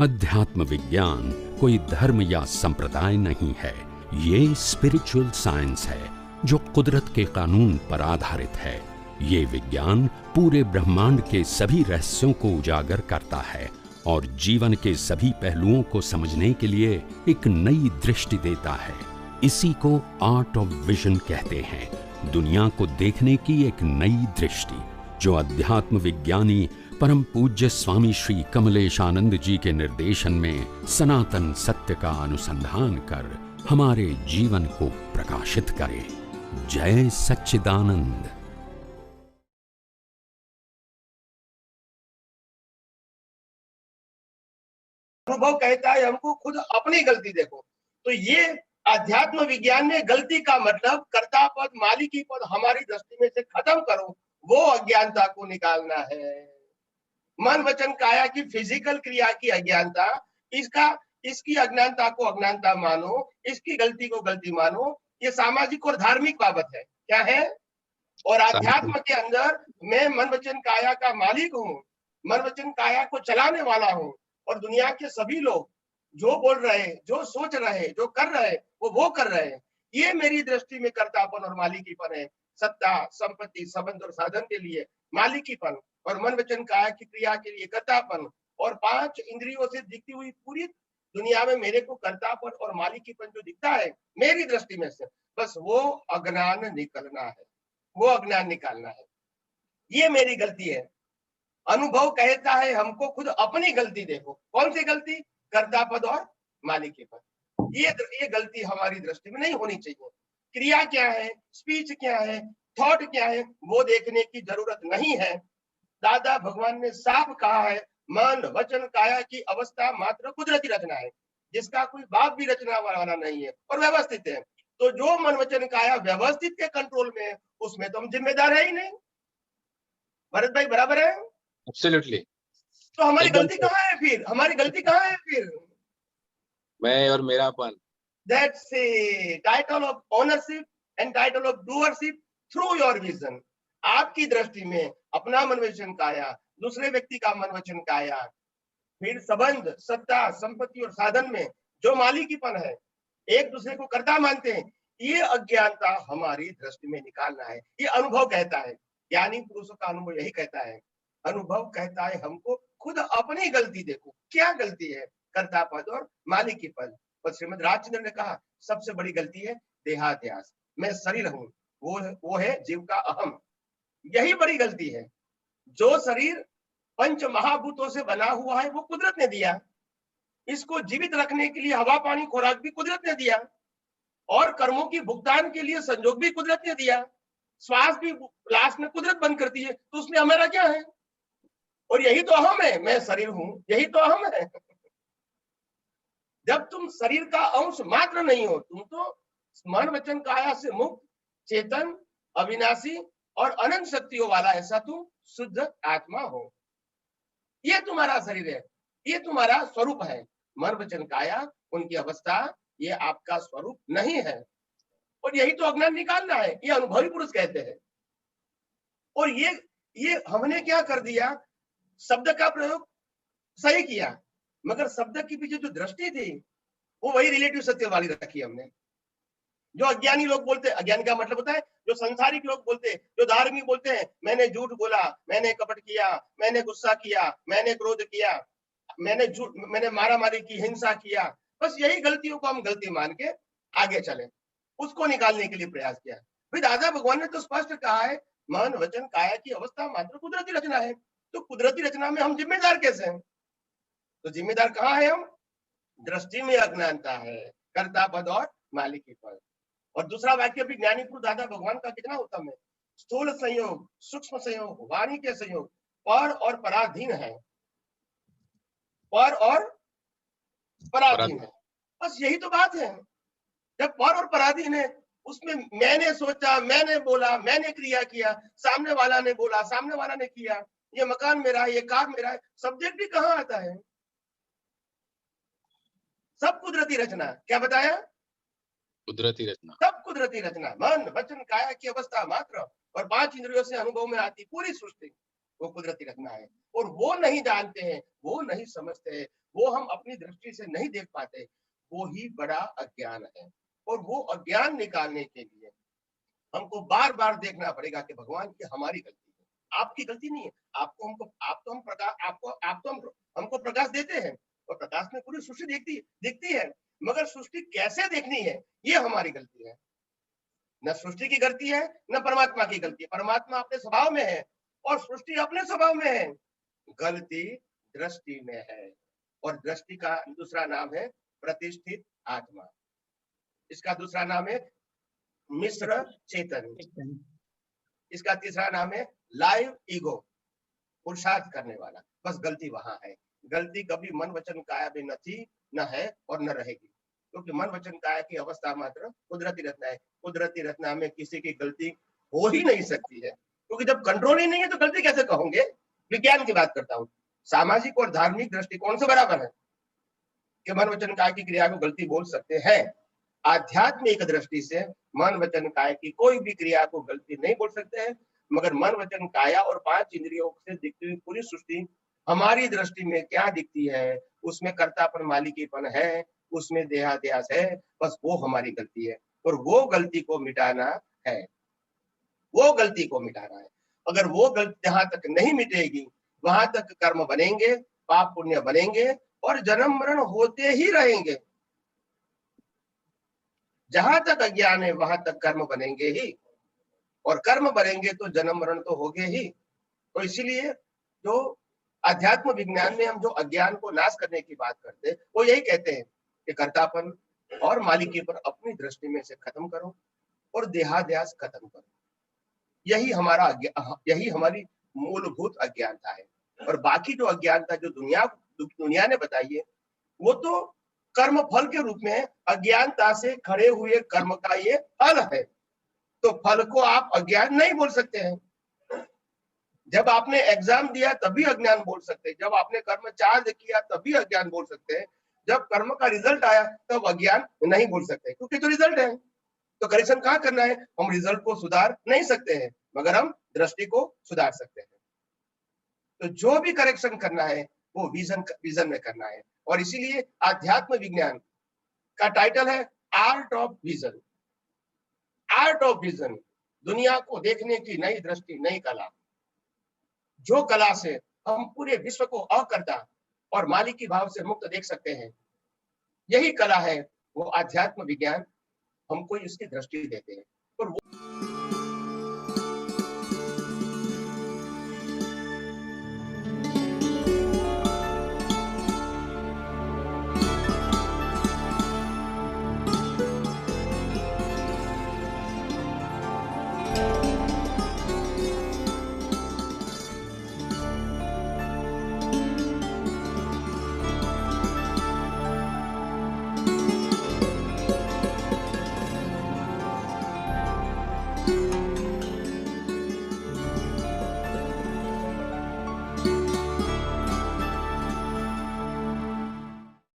अध्यात्म विज्ञान कोई धर्म या संप्रदाय नहीं है, ये स्पिरिचुअल साइंस है जो कुदरत के कानून पर आधारित है। ये विज्ञान पूरे ब्रह्मांड के सभी रहस्यों को उजागर करता है और जीवन के सभी पहलुओं को समझने के लिए एक नई दृष्टि देता है। इसी को आर्ट ऑफ विजन कहते हैं, दुनिया को देखने की एक नई दृष्टि, जो अध्यात्म विज्ञानी परम पूज्य स्वामी श्री कमलेशानंद जी के निर्देशन में सनातन सत्य का अनुसंधान कर हमारे जीवन को प्रकाशित करे। जय सच्चिदानंद। अनुभव कहता है हमको खुद अपनी गलती देखो। तो ये अध्यात्म विज्ञान में गलती का मतलब कर्ता पद, मालिकी पद हमारी दृष्टि में से खत्म करो, वो अज्ञानता को निकालना है। मन वचन काया की फिजिकल क्रिया की अज्ञानता, इसकी अज्ञानता को अज्ञानता मानो, इसकी गलती को गलती मानो। ये सामाजिक और धार्मिक बाबत है, क्या है? और अध्यात्म के अंदर मैं मन वचन काया का मालिक हूँ, मन वचन काया को चलाने वाला हूँ, और दुनिया के सभी लोग जो बोल रहे हैं, जो सोच रहे हैं, जो कर रहे हैं, वो कर रहे हैं। ये मेरी दृष्टि में कर्तापन और मालिकीपन है। सत्ता, संपत्ति, संबंध और साधन के लिए मालिकीपन, और मन वचन काया की क्रिया के लिए कर्तापन, और 5 इंद्रियों से दिखती हुई पूरी दुनिया में मेरे को कर्तापन और मालिकीपन जो दिखता है मेरी दृष्टि में से, बस वो अज्ञान निकलना है, वो अज्ञान निकालना है। ये मेरी गलती है। अनुभव कहता है हमको खुद अपनी गलती देखो। कौन सी गलती? कर्तापद और मालिकीपन। ये गलती हमारी दृष्टि में नहीं होनी चाहिए। क्रिया क्या है, स्पीच क्या है, थॉट क्या है, वो देखने की जरूरत नहीं है। दादा भगवान ने साफ कहा है, मन वचन काया की अवस्था मात्र कुदरती रचना है, जिसका कोई बाप भी रचना वाला नहीं है और व्यवस्थित है। तो जो मन वचन काया व्यवस्थित के कंट्रोल में है, उसमें तो हम जिम्मेदार है ही नहीं। भरत भाई बराबर है? एब्सोल्युटली। तो हमारी गलती कहाँ है फिर? हमारी गलती कहाँ है फिर? मैं और मेरापन। That's a title of ownership and title of doership through your vision. आपकी दृष्टि में अपना मन वचन काया, दूसरे व्यक्ति का मन वचन काया, फिर संबंध, सत्ता, संपत्ति और साधन में जो मालिकीपन है, एक दूसरे को कर्ता मानते हैं, ये अज्ञानता हमारी दृष्टि में निकालना है। ये अनुभव कहता है, ज्ञानी पुरुषों का अनुभव यही कहता है। अनुभव कहता है हमको खुद अपनी गलती देखो। क्या गलती है? कर्ता पद और मालिकी पद। और श्रीमद राजचंद्र ने कहा सबसे बड़ी गलती है देहाध्यास, मैं शरीर हूं, वो है जीव का अहम। यही बड़ी गलती है। जो शरीर पंच महाभूतों से बना हुआ है वो कुदरत ने दिया, इसको जीवित रखने के लिए हवा पानी खुराक भी कुदरत ने दिया, और कर्मों की भुगतान के लिए संजोग भी कुदरत ने दिया, श्वास भी लास्ट में कुदरत बंद करती है, तो उसमें हमारा क्या है? और यही तो अहम है, मैं शरीर हूं, यही तो अहम है। जब तुम शरीर का अंश मात्र नहीं हो, तुम तो मन वचन काया से मुक्त, चेतन, अविनाशी और अनंत शक्तियों वाला ऐसा तुम शुद्ध आत्मा हो। ये तुम्हारा शरीर है, ये तुम्हारा स्वरूप है। मन वचन काया उनकी अवस्था, ये आपका स्वरूप नहीं है। और यही तो अज्ञान निकालना है, ये अनुभवी पुरुष कहते हैं। और ये हमने क्या कर दिया, शब्द का प्रयोग सही किया, मगर शब्द के पीछे जो दृष्टि थी वो वही रिलेटिव सत्य वाली रखी हमने। जो अज्ञानी लोग बोलते हैं, अज्ञान का मतलब होता है जो संसारिक लोग बोलते हैं, जो धार्मिक बोलते हैं, मैंने झूठ बोला, मैंने कपट किया, मैंने गुस्सा किया, मैंने क्रोध किया, मैंने मारामारी की, हिंसा किया, बस यही गलतियों को हम गलती मान के आगे चले, उसको निकालने के लिए प्रयास किया। फिर दादा भगवान ने तो स्पष्ट कहा है, मन वचन काया की अवस्था मात्र कुदरती रचना है। तो कुदरती रचना में हम जिम्मेदार कैसे हैं? तो जिम्मेदार कहाँ है हम? दृष्टि में अज्ञानता है, कर्ता पद और मालिकी पद। और दूसरा वाक्य भी ज्ञानी पुरुष दादा भगवान का कितना उत्तम है, स्थूल संयोग, सूक्ष्म संयोग, वाणी के संयोग पर और पराधीन है, पर और पराधीन है। बस यही तो बात है। जब पर और पराधीन है, उसमें मैंने सोचा, मैंने बोला, मैंने क्रिया किया, सामने वाला ने बोला, सामने वाला ने किया, ये मकान मेरा है, ये कार मेरा है, सब्जेक्ट भी कहाँ आता है? सब कुदरती रचना। क्या बताया? कुदरती रचना, सब कुदरती रचना। मन वचन काया की अवस्था मात्र, और 5 इंद्रियों से अनुभव में आती पूरी सृष्टि। वो कुदरती रचना है। और वो नहीं जानते हैं, वो नहीं समझते हैं, वो हम अपनी दृष्टि से नहीं देख पाते, वो ही बड़ा अज्ञान है। और वो अज्ञान निकालने के लिए हमको बार बार देखना पड़ेगा कि भगवान की हमारी गलती है, आपकी गलती नहीं है। आपको हमको आप तो हम प्रकाश आपको आप तो हमको प्रकाश देते हैं, और प्रकाश में पूरी सृष्टि दिखती है, मगर सृष्टि कैसे देखनी है ये हमारी गलती है। न सृष्टि की गलती है, न परमात्मा की गलती है। परमात्मा अपने स्वभाव में है और सृष्टि अपने स्वभाव में है। गलती दृष्टि में है, और दृष्टि का दूसरा नाम है प्रतिष्ठित आत्मा। इसका दूसरा नाम है मिश्र चेतन। इसका तीसरा नाम है लाइव ईगो, पुरुषार्थ करने वाला। बस गलती वहां है। गलती कभी मन वचन काया में न थी, न है और न रहेगी, क्योंकि मन वचन काया की अवस्था मात्र कुदरती रचना है। कुदरती रचना में किसी की गलती हो ही नहीं सकती है, क्योंकि जब कंट्रोल ही नहीं है तो गलती कैसे कहोगे। विज्ञान की बात करता हूँ, सामाजिक और धार्मिक दृष्टिकोण से बराबर है कि मन वचन काय की क्रिया को गलती बोल सकते हैं। आध्यात्मिक दृष्टि से मन वचन काय की कोई भी क्रिया को गलती नहीं बोल सकते हैं, मगर मन वचन काया और 5 इंद्रियों से दिखती हुई पूरी सृष्टि हमारी दृष्टि में क्या दिखती है, उसमें कर्तापन मालिकीपन है, उसमें देहाध्यास है, बस वो हमारी गलती है। और वो गलती को मिटाना है, वो गलती को मिटाना है। अगर वो गलती जहां तक नहीं मिटेगी, वहां तक कर्म बनेंगे, पाप पुण्य बनेंगे और जन्म मरण होते ही रहेंगे। जहां तक अज्ञान है वहां तक कर्म बनेंगे ही, और कर्म बनेंगे तो जन्म मरण तो होगे ही। तो इसीलिए जो अध्यात्म विज्ञान में हम जो अज्ञान को नाश करने की बात करते हैं, वो यही कहते हैं कि कर्तापन और मालिकी पर अपनी दृष्टि में से खत्म करो और देहाध्यास खत्म करो। यही हमारी मूलभूत अज्ञानता है। और बाकी जो अज्ञानता जो दुनिया ने बताई है, वो तो कर्म फल के रूप में अज्ञानता से खड़े हुए कर्म का ये फल है। तो फल को आप अज्ञान नहीं बोल सकते हैं। जब आपने एग्जाम दिया तभी अज्ञान बोल सकते हैं, जब आपने कर्म चार्ज किया तभी अज्ञान बोल सकते हैं, जब कर्म का रिजल्ट आया तब अज्ञान नहीं बोल सकते, क्योंकि तो रिजल्ट है। तो करेक्शन कहाँ करना है, हम रिजल्ट को सुधार नहीं सकते हैं, मगर हम दृष्टि को सुधार सकते हैं। तो जो भी करेक्शन करना है वो विजन में करना है। और इसीलिए आध्यात्म विज्ञान का टाइटल है art of vision. Art of vision, दुनिया को देखने की नई दृष्टि, नई कला, जो कला से हम पूरे विश्व को अकर्ता और मालिकी भाव से मुक्त देख सकते हैं, यही कला है। वो आध्यात्म विज्ञान हमको इसकी दृष्टि देते हैं। और वो